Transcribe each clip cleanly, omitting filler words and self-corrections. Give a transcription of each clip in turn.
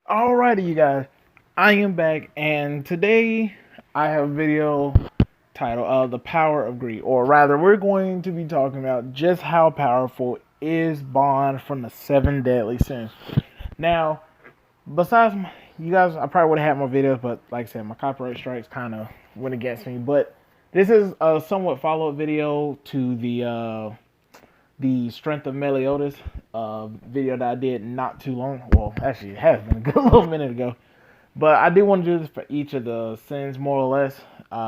Alrighty, you guys, I am back, and today I have a video titled "The Power of Greed," or rather, we're going to be talking about just how powerful is Bond from the Seven Deadly Sins. Now, besides you guys, I probably would have had more videos, but like I said, my copyright strikes kind of went against me. But this is a somewhat follow-up video to the Strength of Meliodas video that I did not too long. Well, actually, it has been a good little minute ago. But I do want to do this for each of the sins more or less,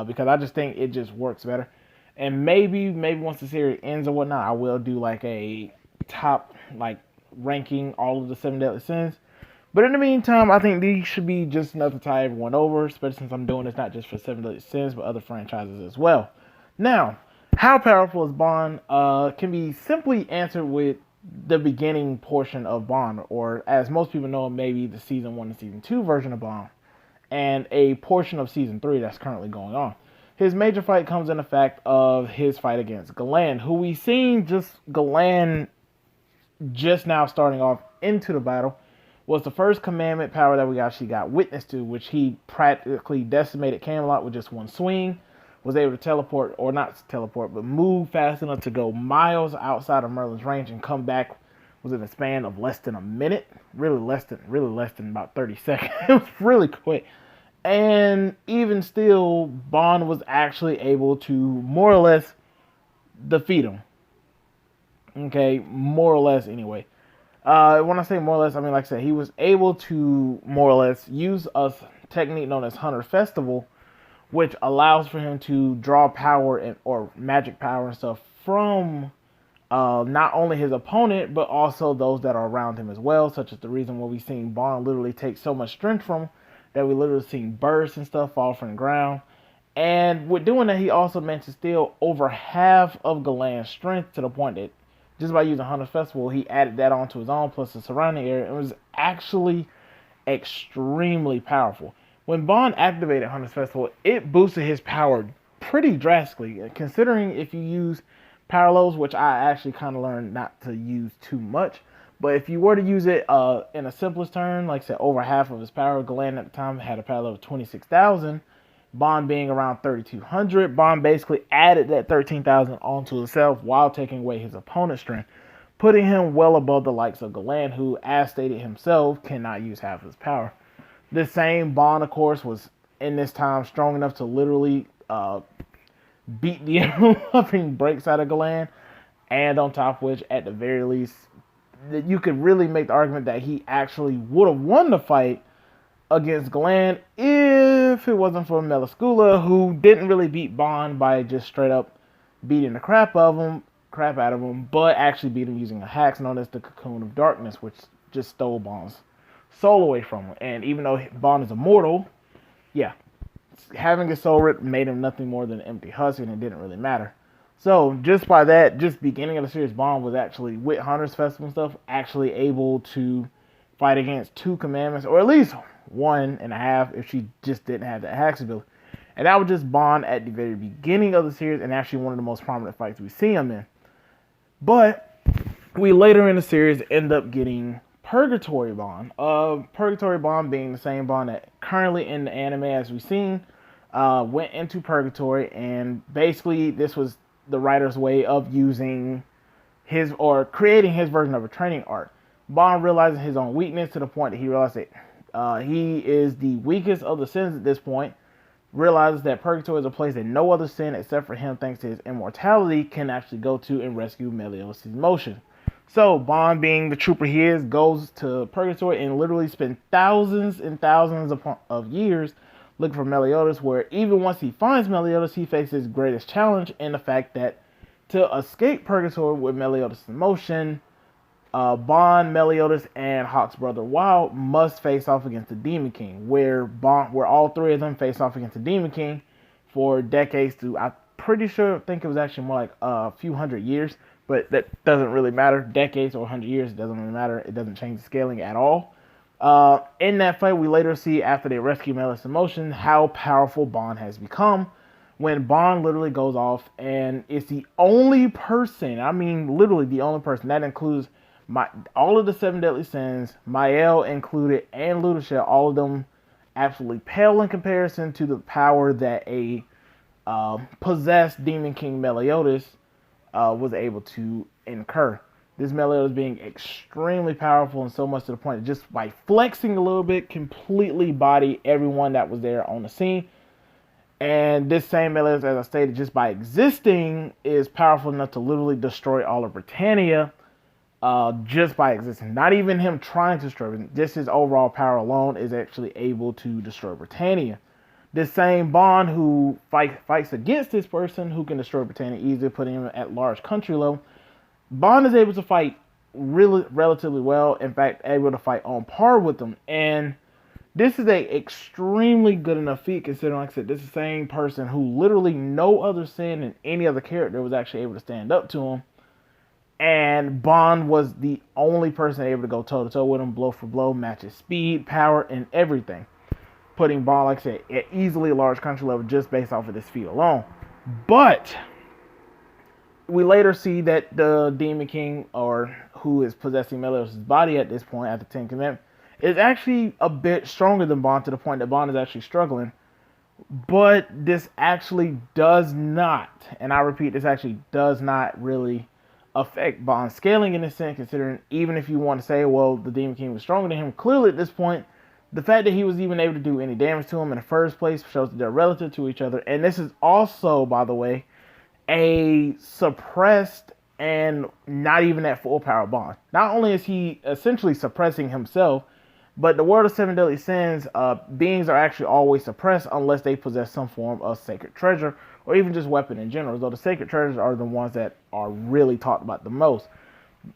because I just think it just works better. And maybe once the series ends or whatnot, I will do like a top like ranking all of the seven deadly sins. But in the meantime, I think these should be just enough to tie everyone over, especially since I'm doing this not just for seven deadly sins, but other franchises as well. Now, how powerful is Bond can be simply answered with the beginning portion of Bond, or as most people know, maybe the season 1 and season 2 version of Bond, and a portion of season 3 that's currently going on. His major fight comes in the fact of his fight against Galan, who we seen just Galan just now starting off into the battle, was the first commandment power that we actually got witness to, which he practically decimated Camelot with just one swing, was able to teleport, or not teleport, but move fast enough to go miles outside of Merlin's range and come back within a span of less than a minute. Really less than about 30 seconds. It was really quick. And even still, Bond was actually able to more or less defeat him. Okay, more or less anyway. When I say more or less, I mean, like I said, he was able to more or less use a technique known as Hunter Festival, which allows for him to draw power or magic power and stuff from not only his opponent, but also those that are around him as well, such as the reason why we've seen Bond literally take so much strength from him that we literally seen bursts and stuff fall from the ground. And with doing that, he also managed to steal over half of Galan's strength to the point that just by using Hunter Festival, he added that onto his own plus the surrounding area. It was actually extremely powerful. When Bond activated Hunter's Festival, it boosted his power pretty drastically. Considering if you use parallels, which I actually kind of learned not to use too much, but if you were to use it in a simplest term, like I said, over half of his power, Galan at the time had a parallel of 26,000. Bond being around 3,200, Bond basically added that 13,000 onto himself while taking away his opponent's strength, putting him well above the likes of Galan, who, as stated himself, cannot use half his power. This same Bond, of course, was in this time strong enough to literally beat the upping brakes out of Galan, and on top of which, at the very least, you could really make the argument that he actually would have won the fight against Galan if it wasn't for Meliscula, who didn't really beat Bond by just straight up beating the crap out of him, but actually beat him using a hack known as the Cocoon of Darkness, which just stole Bond's soul away from him. And even though Bond is immortal, yeah, having his soul ripped made him nothing more than an empty husk, and it didn't really matter. So just by that, just beginning of the series, Bond was actually, with Hunter's Festival and stuff, actually able to fight against two commandments, or at least one and a half if she just didn't have that hacks ability. And that was just Bond at the very beginning of the series, and actually one of the most prominent fights we see him in. But we later in the series end up getting Purgatory Bond. Purgatory Bond being the same Bond that currently in the anime as we've seen, went into Purgatory, and basically this was the writer's way of using his, or creating his version of a training arc. Bond realizing his own weakness to the point that he realized that he is the weakest of the sins at this point, realizes that Purgatory is a place that no other sin except for him, thanks to his immortality, can actually go to and rescue Meliodas' emotion. So Bond, being the trooper he is, goes to Purgatory and literally spends thousands and thousands of years looking for Meliodas, where even once he finds Meliodas, he faces his greatest challenge in the fact that to escape Purgatory with Meliodas' emotion, Bond, Meliodas, and Hawk's brother Wild must face off against the Demon King, where all three of them face off against the Demon King for decades to, I'm pretty sure, I think it was actually more like a few hundred years, but that doesn't really matter. Decades or 100 years, it doesn't really matter. It doesn't change the scaling at all. In that fight, we later see, after they rescue Meliodas' emotion, how powerful Bond has become, when Bond literally goes off and is the only person, I mean literally the only person, that includes All of the seven deadly sins, Mael included, and Ludoshel, all of them absolutely pale in comparison to the power that a possessed Demon King Meliodas was able to incur. This Meliodas being extremely powerful, and so much to the point that just by flexing a little bit, completely body everyone that was there on the scene. And this same Meliodas, as I stated, just by existing, is powerful enough to literally destroy all of Britannia. Just by existing. Not even him trying to destroy it. Just his overall power alone is actually able to destroy Britannia. This same Bond who fights against this person who can destroy Britannia easily, putting him at large country level. Bond is able to fight really relatively well. In fact, able to fight on par with them. And this is a extremely good enough feat, considering, like I said, this is the same person who literally no other sin in any other character was actually able to stand up to him. And Bond was the only person able to go toe-to-toe with him, blow for blow, match his speed, power, and everything. Putting Bond, like I said, at easily a large country level just based off of this feat alone. But we later see that the Demon King, or who is possessing Meliodas' body at this point, at the Ten Commandments, is actually a bit stronger than Bond, to the point that Bond is actually struggling. But this actually does not, and I repeat, this actually does not really affect Bond's scaling in this sense, considering even if you want to say, well, the Demon King was stronger than him, clearly at this point, the fact that he was even able to do any damage to him in the first place shows that they're relative to each other. And this is also, by the way, a suppressed and not even at full power Bond. Not only is he essentially suppressing himself, but the world of seven deadly sins, beings are actually always suppressed unless they possess some form of sacred treasure, or even just weapon in general, though the sacred treasures are the ones that are really talked about the most.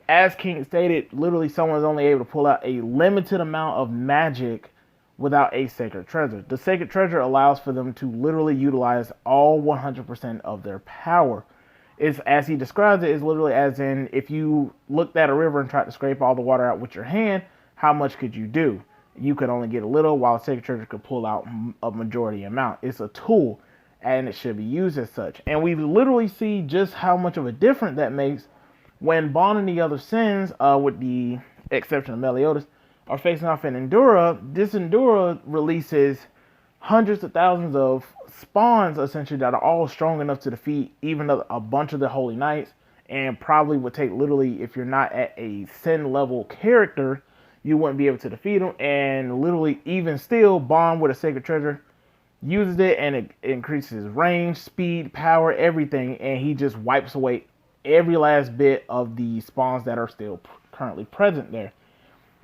As King stated, literally someone's only able to pull out a limited amount of magic without a sacred treasure. The sacred treasure allows for them to literally utilize all 100% of their power. It's, as he describes it, is literally as in, if you looked at a river and tried to scrape all the water out with your hand, how much could you do? You could only get a little, while a sacred treasure could pull out a majority amount. It's a tool, and it should be used as such. And we literally see just how much of a difference that makes when Bond and the other sins, with the exception of Meliodas, are facing off in Endura. This Endura releases hundreds of thousands of spawns, essentially, that are all strong enough to defeat even a bunch of the Holy Knights, and probably would take, literally, if you're not at a sin level character, you wouldn't be able to defeat them. And literally, even still, Bond with a sacred treasure uses it, and it increases range, speed, power, everything, and he just wipes away every last bit of the spawns that are still currently present there.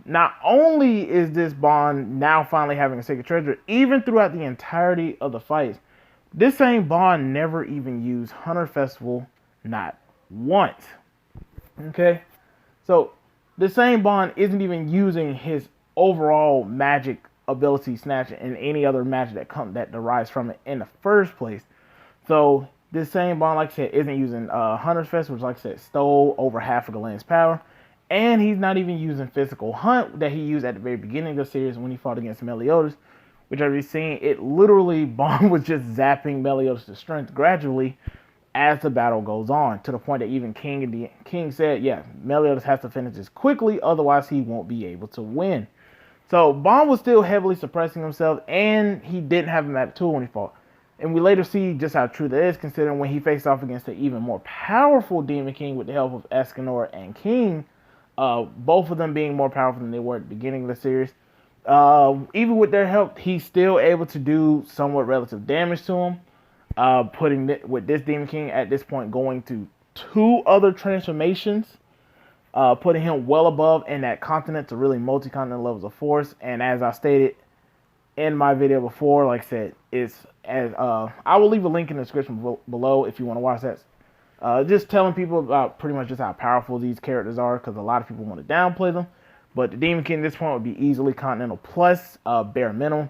Not only is this Bond now finally having a sacred treasure, even throughout the entirety of the fights, this same Bond never even used Hunter Festival, not once. Okay? So, the same Bond isn't even using his overall magic ability snatch and any other magic that derives from it in the first place. So, this same Bond, like I said, isn't using Hunter's Fest, which, like I said, stole over half of Galen's power. And he's not even using Physical Hunt that he used at the very beginning of the series when he fought against Meliodas, which, as we've seen, it literally, Bond was just zapping Meliodas to strength gradually as the battle goes on, to the point that even King said, yeah, Meliodas has to finish this quickly, otherwise he won't be able to win. So Bond was still heavily suppressing himself, and he didn't have him at a tool when he fought. And we later see just how true that is, considering when he faced off against an even more powerful Demon King with the help of Escanor and King, both of them being more powerful than they were at the beginning of the series. Even with their help, he's still able to do somewhat relative damage to him. Putting it with this Demon King at this point going to 2 other transformations, putting him well above in that continent to really multi-continent levels of force. And as I stated in my video before, like I said, it's as I will leave a link in the description below if you want to watch that. Just telling people about pretty much just how powerful these characters are, because a lot of people want to downplay them. But the Demon King at this point would be easily Continental Plus, bare minimum.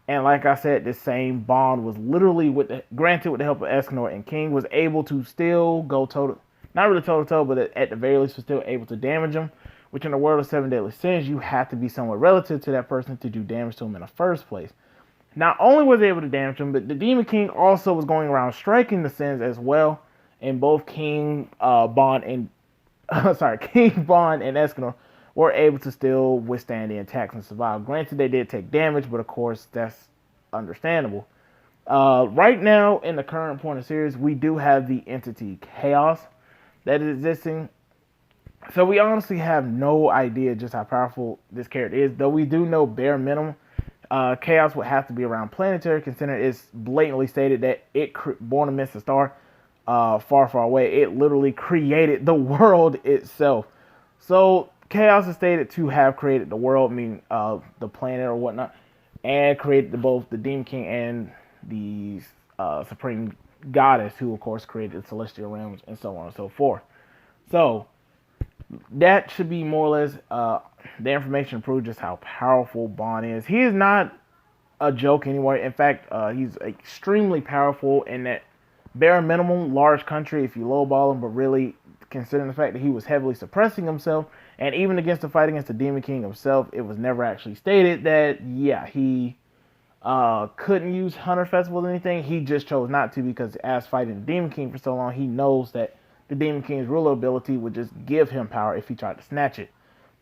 And like I said, this same Bond was literally, granted with the help of Escanor and King, was able to still go not really toe-to-toe, but at the very least was still able to damage him. Which in the world of seven deadly sins, you have to be somewhat relative to that person to do damage to him in the first place. Not only was he able to damage him, but the Demon King also was going around striking the sins as well. And both King, Bond, and King Von and Escanor were able to still withstand the attacks and survive. Granted, they did take damage, but of course, that's understandable. Right now, in the current point of series, we do have the entity Chaos that is existing. So we honestly have no idea just how powerful this character is, though we do know bare minimum. Chaos would have to be around planetary, considering it's blatantly stated that it born amidst a star far, far away. It literally created the world itself. So Chaos is stated to have created the world, meaning the planet or whatnot, and created both the Demon King and the Supreme Goddess, who of course created the Celestial Realms and so on and so forth. So that should be more or less the information to prove just how powerful Bond is. He is not a joke anyway. In fact, he's extremely powerful in that bare minimum large country if you lowball him, but really considering the fact that he was heavily suppressing himself, and even against the fight against the Demon King himself, it was never actually stated that, yeah, he couldn't use Hunter Festival or anything. He just chose not to because as fighting the Demon King for so long, he knows that the Demon King's ruler ability would just give him power if he tried to snatch it.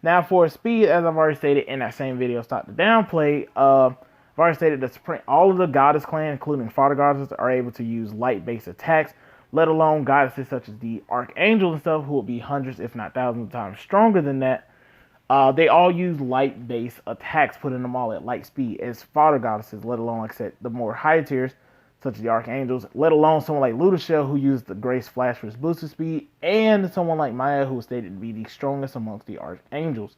Now for his speed, as I've already stated in that same video, Stop the Downplay, I've already stated that all of the Goddess clan, including Father Goddesses, are able to use light-based attacks, let alone goddesses such as the Archangel and stuff, who will be hundreds, if not thousands of times stronger than that. They all use light-based attacks, putting them all at light speed as Father Goddesses, let alone, like I said, the more higher tiers, such as the Archangels, let alone someone like Ludoshel, who used the Grace Flash for his boosted speed, and someone like Maya, who was stated to be the strongest amongst the Archangels.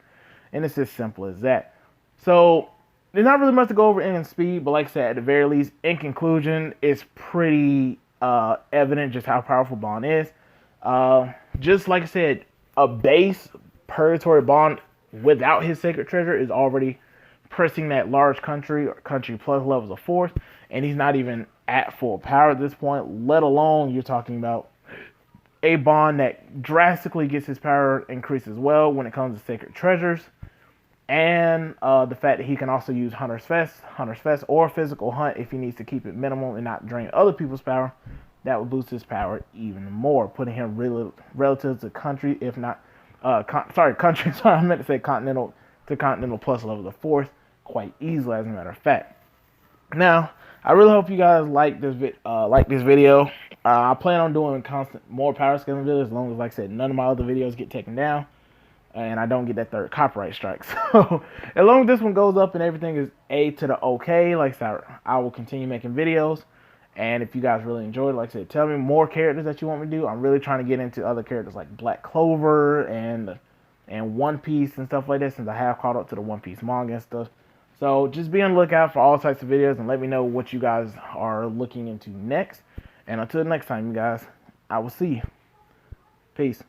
And it's as simple as that. So, there's not really much to go over in speed, but like I said, at the very least, in conclusion, it's pretty evident just how powerful Bond is. Just like I said, a base Purgatory Bond without his Sacred Treasure is already pressing that large country or country plus levels of force, and he's not even at full power at this point, let alone you're talking about a Bond that drastically gets his power increased as well when it comes to Sacred Treasures, and the fact that he can also use Hunter's Fest, or Physical Hunt if he needs to keep it minimal and not drain other people's power. That would boost his power even more, putting him really relative to country, if not country. Sorry, I meant to say continental plus levels of force quite easily, as a matter of fact. Now, I really hope you guys like this video. I plan on doing more power scaling videos, as long as, like I said, none of my other videos get taken down and I don't get that third copyright strike. So as long as this one goes up and everything is A to the okay, like I said, I will continue making videos. And if you guys really enjoyed, like I said, tell me more characters that you want me to do. I'm really trying to get into other characters like Black Clover and One Piece and stuff like that, since I have caught up to the One Piece manga and stuff. So just be on the lookout for all types of videos and let me know what you guys are looking into next. And until next time, you guys, I will see you. Peace.